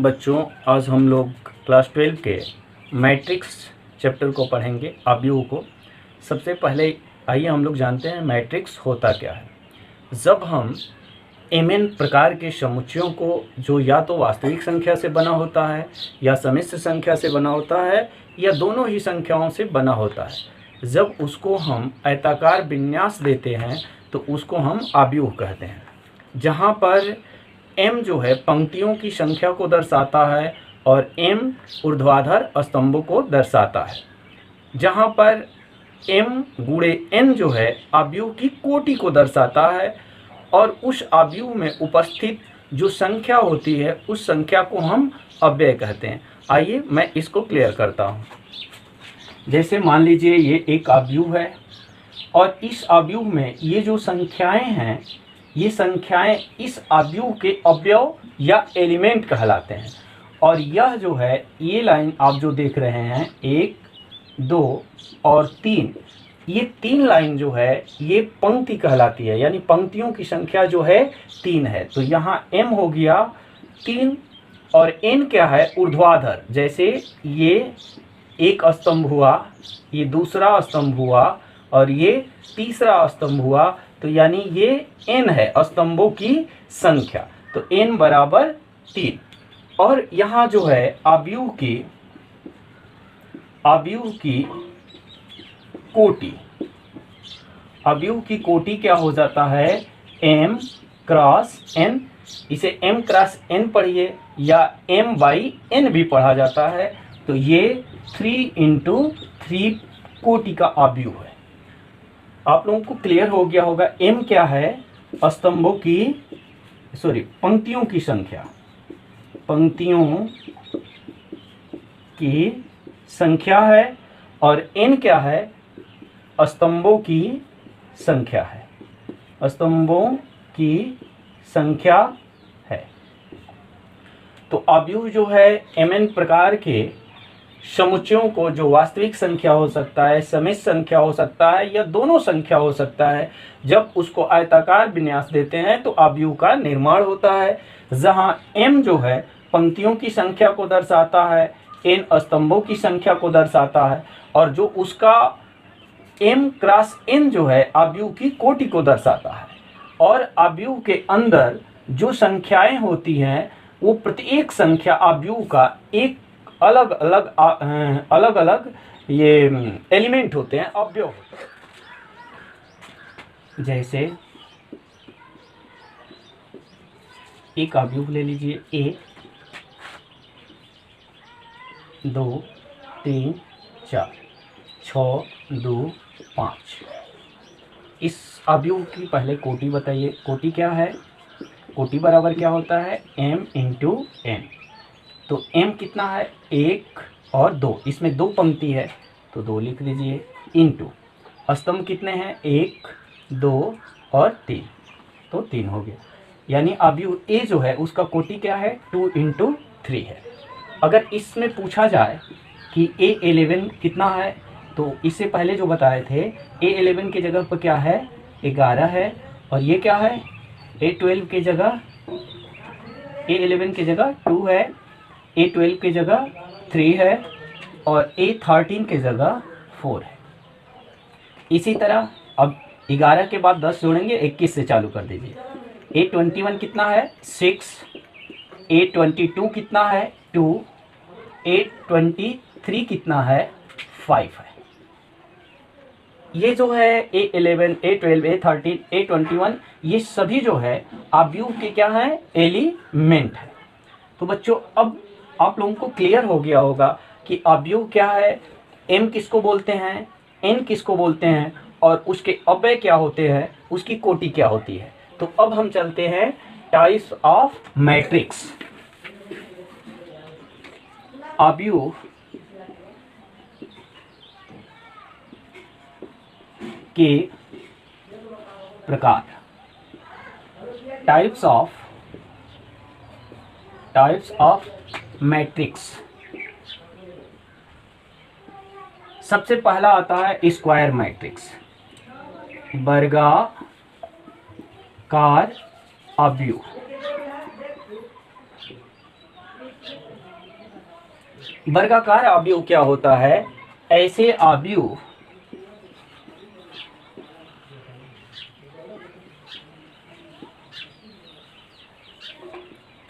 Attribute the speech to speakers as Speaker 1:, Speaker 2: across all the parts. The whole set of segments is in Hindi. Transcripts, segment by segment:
Speaker 1: बच्चों, आज हम लोग क्लास 12 के मैट्रिक्स चैप्टर को पढ़ेंगे, अवयव को। सबसे पहले आइए हम लोग जानते हैं मैट्रिक्स होता क्या है। जब हम mn प्रकार के समुच्चयों को, जो या तो वास्तविक संख्या से बना होता है या सम्मिश्र संख्या से बना होता है या दोनों ही संख्याओं से बना होता है, जब उसको हम आयताकार विन्यास देते हैं तो उसको हम अवयव कहते हैं। जहाँ पर m जो है पंक्तियों की संख्या को दर्शाता है और m ऊर्ध्वाधर स्तंभों को दर्शाता है। जहाँ पर m गुणे n जो है अवयव की कोटि को दर्शाता है और उस अवयव में उपस्थित जो संख्या होती है उस संख्या को हम अव्यय कहते हैं। आइए मैं इसको क्लियर करता हूँ। जैसे मान लीजिए ये एक अवयव है और इस अवयव में ये जो संख्याएं हैं, ये संख्याएं इस अवयव के अवयव या एलिमेंट कहलाते हैं। और यह जो है, ये लाइन आप जो देख रहे हैं 1, 2 और 3, ये 3 लाइन जो है ये पंक्ति कहलाती है, यानी पंक्तियों की संख्या जो है 3 है। तो यहाँ m हो गया 3 और n क्या है, ऊर्ध्वाधर। जैसे ये एक स्तंभ हुआ, ये दूसरा स्तंभ हुआ और ये तीसरा स्तंभ हुआ, तो यानी ये n है स्तंभों की संख्या। तो n बराबर 3। और यहाँ जो है अवयव की कोटि, अवयव की कोटि क्या हो जाता है, m क्रॉस n। इसे m क्रॉस n पढ़िए या m बाई n भी पढ़ा जाता है। तो ये 3 × 3 कोटि का अवयव है। आप लोगों को क्लियर हो गया होगा m क्या है, स्तंभों की पंक्तियों की संख्या, पंक्तियों की संख्या है और n क्या है, स्तंभों की संख्या है, स्तंभों की संख्या है। तो अवयव जो है mn प्रकार के समुच्चयों को, जो वास्तविक संख्या हो सकता है, सम्मिश्र संख्या हो सकता है या दोनों संख्या हो सकता है, जब उसको आयताकार विन्यास देते हैं तो अवयव का निर्माण होता है। जहां m जो है पंक्तियों की संख्या को दर्शाता है, n स्तंभों की संख्या को दर्शाता है और जो उसका m क्रॉस n जो है अवयव की कोटि को दर्शाता है। और अवयव के अंदर जो संख्याएं होती हैं वो प्रत्येक संख्या अवयव का एक अलग अलग ये एलिमेंट होते हैं, अवयव होते हैं। जैसे एक अवयव ले लीजिए a, 2, 3, 4, 6, 2, 5। इस अवयव की पहले कोटि बताइए। कोटि क्या है, कोटि बराबर क्या होता है, m × n। तो m कितना है, 1 और 2, इसमें 2 पंक्ति है तो 2 लिख दीजिए, इंटू स्तंभ कितने हैं, 1, 2 और 3, तो 3 हो गया। यानी अवयव a जो है उसका कोटि क्या है, 2 × 3 है। अगर इसमें पूछा जाए कि a11 कितना है, तो इससे पहले जो बताए थे a11 की जगह पर क्या है, 11 है। और ये क्या है, a12 की जगह, a11 की जगह 2 है, a12 की जगह 3 है और a13 की जगह 4 है। इसी तरह अब 11 के बाद 10 जोड़ेंगे, 21 से चालू कर दीजिए। a21 कितना है, 6, a22 कितना है, 2, a23 कितना है, 5 है। ये जो है a11, a12, a13, a21, ये सभी जो है अवयव के क्या है, एलिमेंट है। तो बच्चों अब आप लोगों को क्लियर हो गया होगा कि अवयव क्या है, m किसको बोलते हैं, n किसको बोलते हैं और उसके अव्यय क्या होते हैं, उसकी कोटि क्या होती है। तो अब हम चलते हैं टाइप्स ऑफ मैट्रिक्स। अवयव के प्रकार, टाइप्स ऑफ मैट्रिक्स। सबसे पहला आता है स्क्वायर मैट्रिक्स, वर्गाकार अवयव। वर्गाकार अवयव क्या होता है? ऐसे अवयव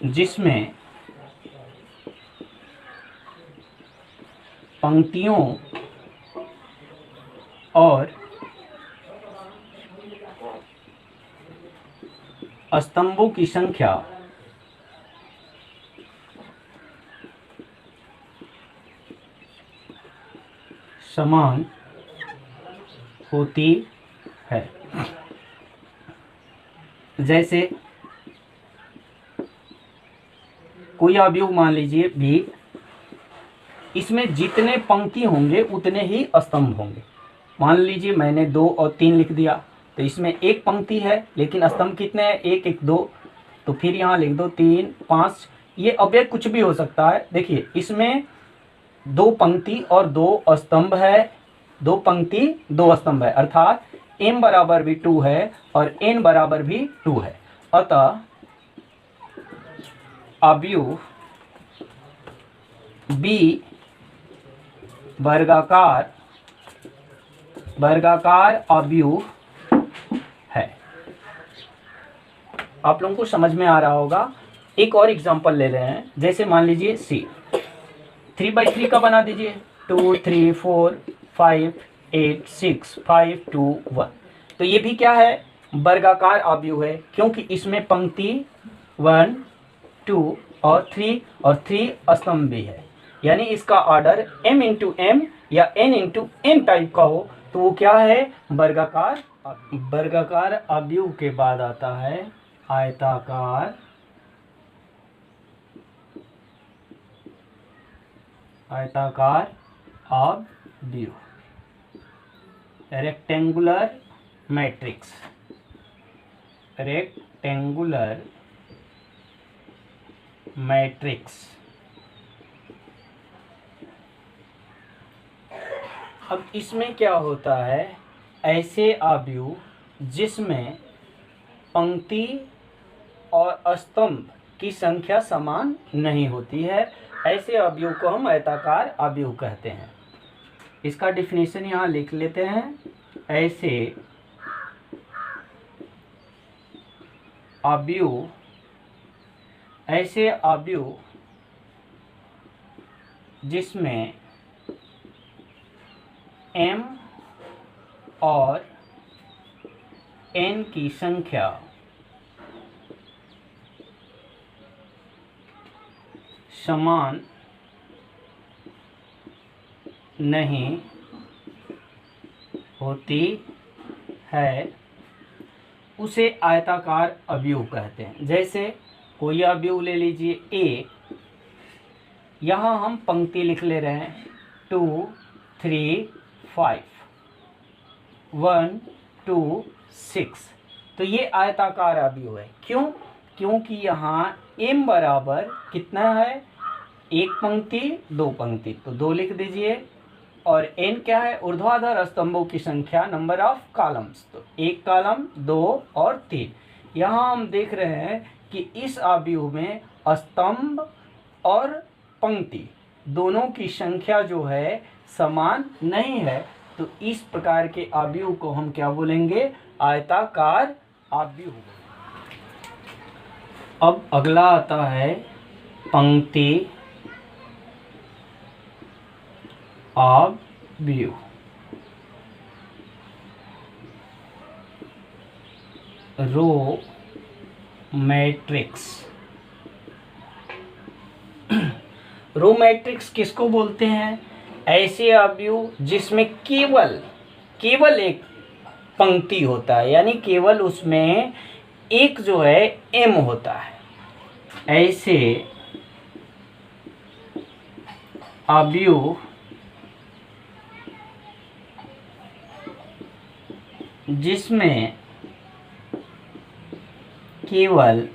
Speaker 1: जिसमें पंक्तियों और स्तंभों की संख्या समान होती है। जैसे कोई अवयव मान लीजिए भी, इसमें जितने पंक्ति होंगे उतने ही स्तंभ होंगे। मान लीजिए मैंने 2 और 3 लिख दिया, तो इसमें एक पंक्ति है लेकिन स्तंभ कितने हैं? 1 1 2, तो फिर यहाँ लिख दो 3 5। ये अवयव कुछ भी हो सकता है। देखिए इसमें 2 पंक्ति और 2 स्तंभ है, 2 पंक्ति 2 स्तंभ है, अर्थात m बराबर भी 2 है और n बराबर भी 2 है। अतः अवयव b वर्गाकार अवयव है। आप लोगों को समझ में आ रहा होगा। एक और एग्जांपल ले रहे हैं, जैसे मान लीजिए C 3/3 का बना दीजिए। 2 3 4 5 8 6 5 2 1। तो ये भी क्या है? वर्गाकार अवयव है, क्योंकि इसमें पंक्ति 1 2 और 3 स्तंभ भी है। यानी इसका ऑर्डर m इंटू एम या n इंटू n टाइप का हो तो वो क्या है? वर्गाकार। वर्गाकार अवयव के बाद आता है आयताकार अवयव, रेक्टेंगुलर मैट्रिक्स। Rectangular matrix. अब इसमें क्या होता है? ऐसे अवयव जिसमें पंक्ति और स्तंभ की संख्या समान नहीं होती है, ऐसे अवयव को हम आयताकार अवयव कहते हैं। इसका डिफिनीशन यहाँ लिख लेते हैं। ऐसे अवयव जिसमें m और n की संख्या समान नहीं होती है, उसे आयताकार अवयव कहते हैं। जैसे कोई अवयव ले लीजिए A, यहाँ हम पंक्ति लिख ले रहे हैं 2 3 5 1 2 6। तो ये आयताकार अवयव है। क्यों? क्योंकि यहाँ m बराबर कितना है? एक पंक्ति 2 पंक्ति, तो 2 लिख दीजिए। और n क्या है? ऊर्ध्वाधर स्तंभों की संख्या, नंबर ऑफ कॉलम्स, तो 1 कॉलम 2 और 3। यहाँ हम देख रहे हैं कि इस अवयव में स्तंभ और पंक्ति दोनों की संख्या जो है समान नहीं है, तो इस प्रकार के अवयव को हम क्या बोलेंगे? आयताकार अवयव। अब अगला आता है पंक्ति अवयव। Row matrix. रो मैट्रिक्स किसको बोलते हैं? ऐसे अवयव जिसमें केवल एक पंक्ति होता है, यानी केवल उसमें एक जो है m होता है। ऐसे अवयव जिसमें केवल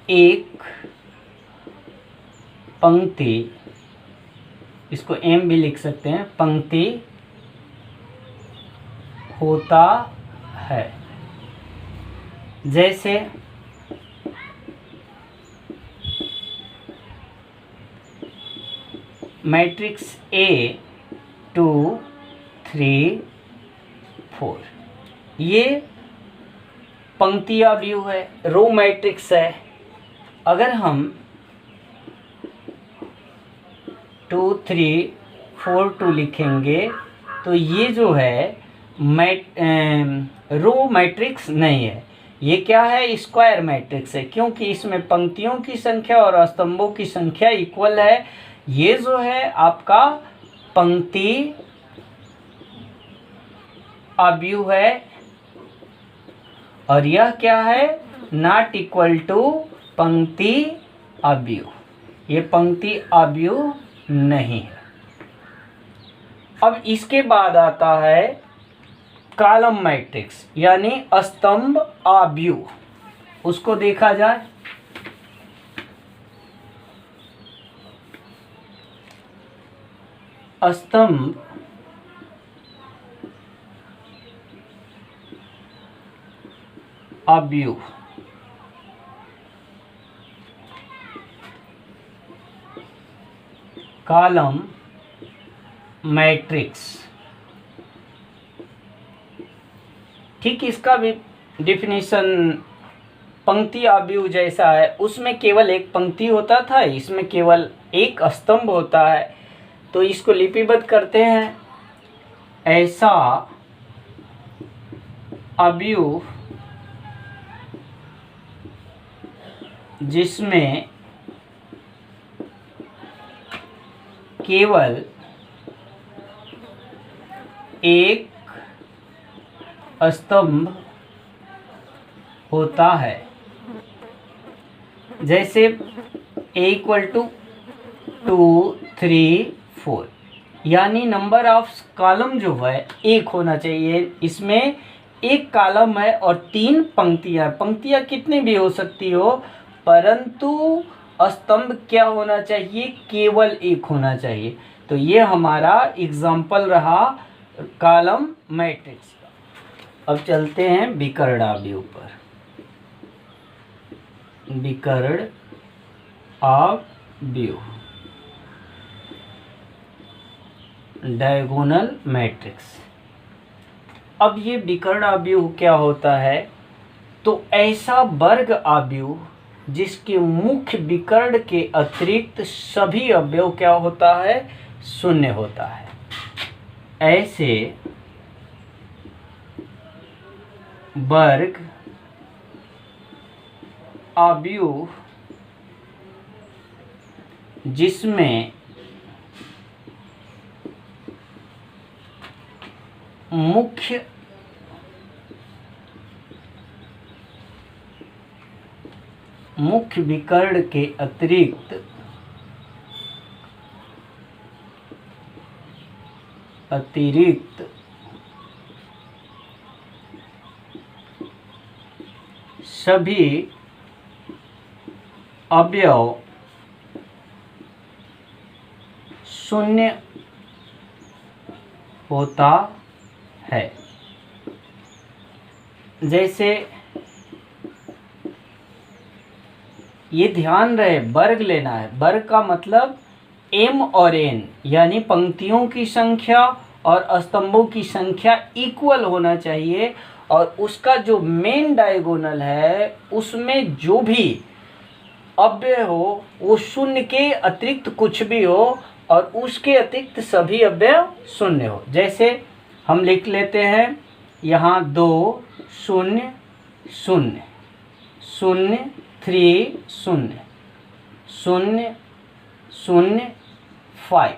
Speaker 1: एक पंक्ति, इसको m भी लिख सकते हैं, पंक्ति होता है। जैसे मैट्रिक्स A 2 3 4, ये पंक्ति अवयव है, रो मैट्रिक्स है। अगर हम 2 3 4 2 लिखेंगे तो ये जो है रो मैट्रिक्स नहीं है, ये क्या है, स्क्वायर मैट्रिक्स है, क्योंकि इसमें पंक्तियों की संख्या और स्तंभों की संख्या इक्वल है। ये जो है आपका पंक्ति अवयव है और यह क्या है, नॉट इक्वल टू पंक्ति अवयव, ये पंक्ति अवयव नहीं है। अब इसके बाद आता है कॉलम मैट्रिक्स यानी स्तंभ अवयव, उसको देखा जाए। स्तंभ अवयव कॉलम मैट्रिक्स, ठीक इसका भी डिफिनीशन पंक्ति अवयव जैसा है, उसमें केवल एक पंक्ति होता था, इसमें केवल एक स्तंभ होता है। तो इसको लिपिबद्ध करते हैं, ऐसा अवयव जिसमें केवल एक स्तंभ होता है, जैसे A = 2 3 4, यानी नंबर ऑफ कॉलम जो है एक होना चाहिए। इसमें एक कॉलम है और 3 पंक्तियां, पंक्तियां कितनी भी हो सकती हो, परंतु स्तंभ क्या होना चाहिए, केवल एक होना चाहिए। तो ये हमारा एग्जाम्पल रहा कॉलम मैट्रिक्स का। अब चलते हैं विकर्ण अवयव पर। विकर्ण अवयव, डायगोनल मैट्रिक्स। अब ये विकर्ण अवयव क्या होता है, तो ऐसा वर्ग अवयव जिसके मुख्य विकर्ण के अतिरिक्त सभी अवयव क्या होता है, शून्य होता है। ऐसे वर्ग अवयव जिसमें मुख्य विकर्ण के अतिरिक्त सभी अवयव शून्य होता है। जैसे ये ध्यान रहे, वर्ग लेना है, वर्ग का मतलब m और n यानी पंक्तियों की संख्या और स्तंभों की संख्या इक्वल होना चाहिए, और उसका जो मेन डायगोनल है उसमें जो भी अव्यय हो वो शून्य के अतिरिक्त कुछ भी हो और उसके अतिरिक्त सभी अव्यय शून्य हो। जैसे हम लिख लेते हैं यहाँ 2 0 0 0 3 0 0 0 5,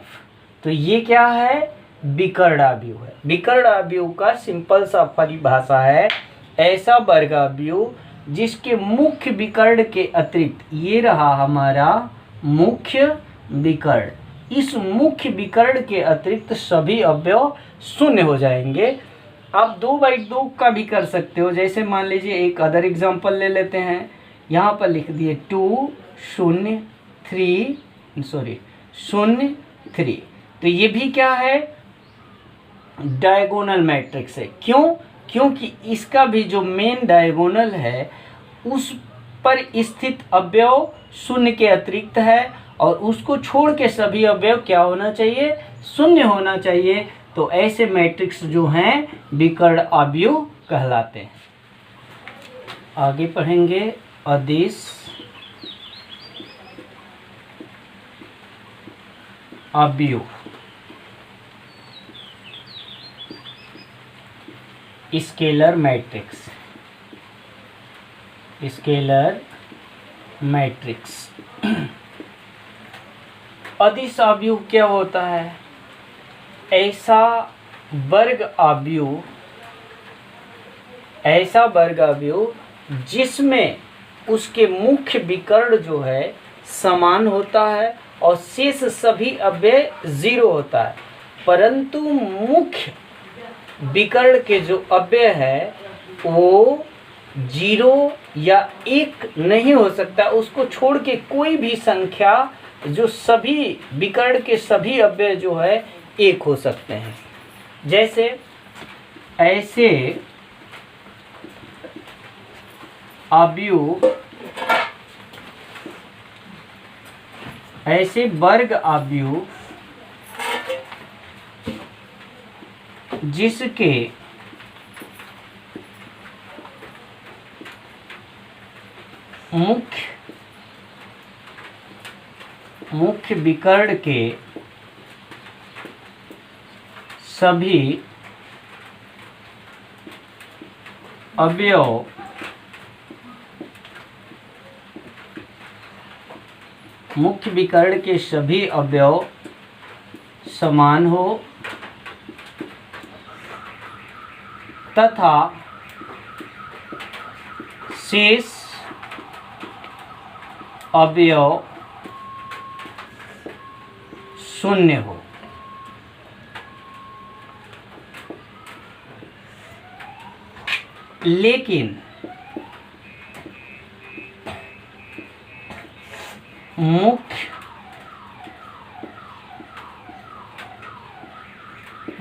Speaker 1: तो ये क्या है, विकर्ण अवयव है। विकर्ण अवयव का सिंपल सा परिभाषा है, ऐसा वर्ग अवयव जिसके मुख्य विकर्ण के अतिरिक्त, ये रहा हमारा मुख्य विकर्ण, इस मुख्य विकर्ण के अतिरिक्त सभी अवयव शून्य हो जाएंगे। आप 2/2 का भी कर सकते हो। जैसे मान लीजिए एक अदर एग्जांपल ले लेते हैं, यहाँ पर लिख दिए 2 0 3 0 3, तो ये भी क्या है, डायगोनल मैट्रिक्स है। क्यों? क्योंकि इसका भी जो मेन डायगोनल है उस पर स्थित अवयव शून्य के अतिरिक्त है और उसको छोड़ के सभी अवयव क्या होना चाहिए, शून्य होना चाहिए। तो ऐसे मैट्रिक्स जो हैं विकर्ण अवयव कहलाते हैं। आगे पढ़ेंगे अदिश अवयव। Scalar matrix, scalar matrix. अदिश अवयव क्या होता है? ऐसा वर्ग अवयव, ऐसा वर्ग अवयव जिसमें उसके मुख्य विकर्ण जो है समान होता है और शेष सभी अवयव 0 होता है, परंतु मुख्य विकर्ण के जो अवयव है वो 0 या 1 नहीं हो सकता। उसको छोड़ के कोई भी संख्या जो सभी विकर्ण के सभी अवयव जो है 1 हो सकते हैं। जैसे ऐसे अवयव, ऐसे वर्ग अवयव जिसके मुख्य विकर्ण के सभी अवयव मुख्य विकर्ण के सभी अवयव समान हो तथा शेष अवयव शून्य हो। लेकिन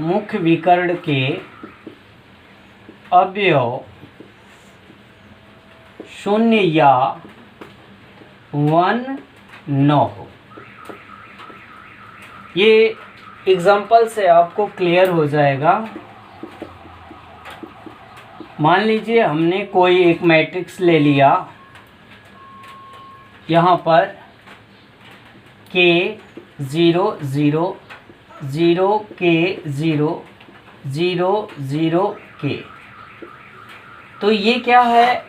Speaker 1: मुख्य विकर्ण के अवयव शून्य या 1 न हो। ये एग्जाम्पल से आपको क्लियर हो जाएगा। मान लीजिए हमने कोई एक मैट्रिक्स ले लिया, यहाँ पर K 0 0 0 K 0 0 0 K। तो ये क्या है?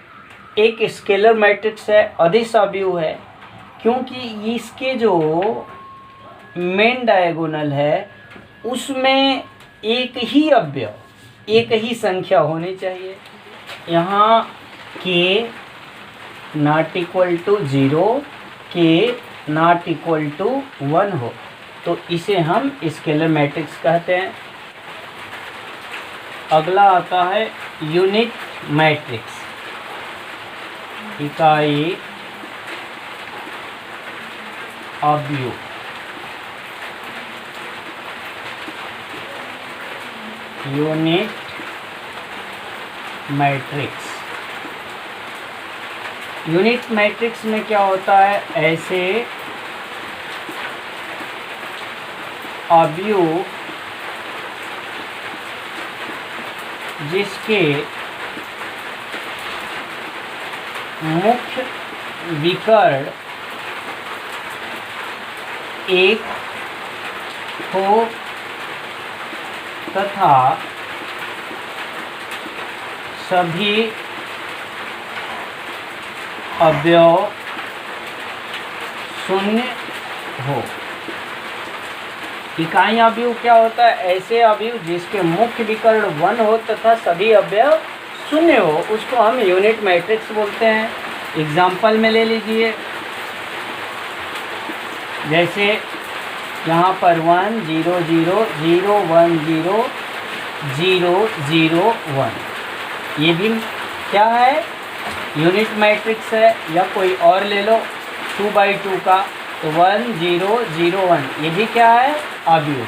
Speaker 1: एक स्केलर मैट्रिक्स है, अदिश अवयव है, क्योंकि इसके जो मेन डायगोनल है उसमें एक ही अवयव, एक ही संख्या होनी चाहिए। यहाँ K not equal to 0, K not equal to 1 हो, तो इसे हम स्केलर मैट्रिक्स कहते हैं। अगला आता है यूनिट मैट्रिक्स, इकाई अवयव। यूनिट मैट्रिक्स, यूनिट मैट्रिक्स में क्या होता है? ऐसे अवयव जिसके मुख्य विकर्ण 1 हो तथा सभी अवयव शून्य हो। इकाई अवयव क्या होता है? ऐसे अवयव जिसके मुख्य विकर्ण 1 हो तथा सभी अवयव शून्य हो, उसको हम यूनिट मैट्रिक्स बोलते हैं। एग्जाम्पल में ले लीजिए, जैसे यहाँ पर 1 0 0 0 1 0 0 0 1, ये भी क्या है? यूनिट मैट्रिक्स है। या कोई और ले लो 2/2 का, तो 1 0 0 1, ये भी क्या है? अवयव।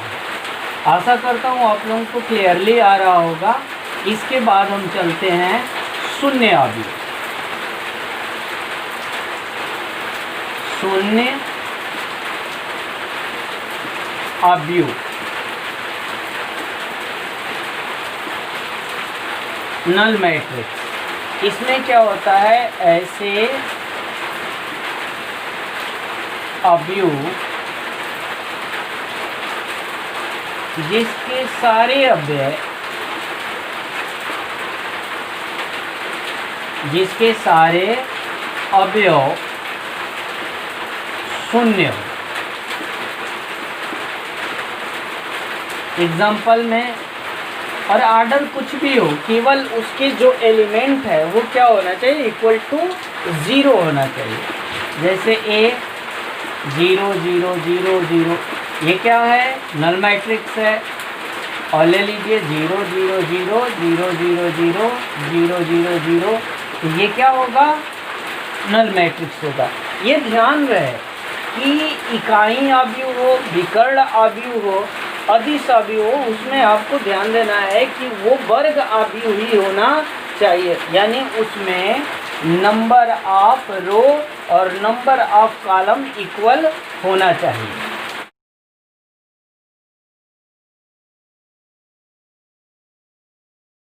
Speaker 1: आशा करता हूँ आप लोगों को क्लियरली आ रहा होगा। इसके बाद हम चलते हैं शून्य अवयव। शून्य अवयव नल मैट्रिक्स। इसमें क्या होता है, ऐसे अवयव जिसके सारे अवयव शून्य हो। एग्जाम्पल में, और आर्डर कुछ भी हो, केवल उसके जो एलिमेंट है वो क्या होना चाहिए, इक्वल टू 0 होना चाहिए। जैसे A 0 0 0 0, ये क्या है, नल मैट्रिक्स है। और ले लीजिए 0 0 0 0 0 0 0 0 0, तो ये क्या होगा, नल मैट्रिक्स होगा। ये ध्यान रहे कि इकाई अवयव हो, विकर्ण अवयव हो, अदिश अवयव हो, उसमें आपको ध्यान देना है कि वो वर्ग अवयव ही होना चाहिए, यानी उसमें नंबर ऑफ रो और नंबर ऑफ कॉलम इक्वल होना चाहिए।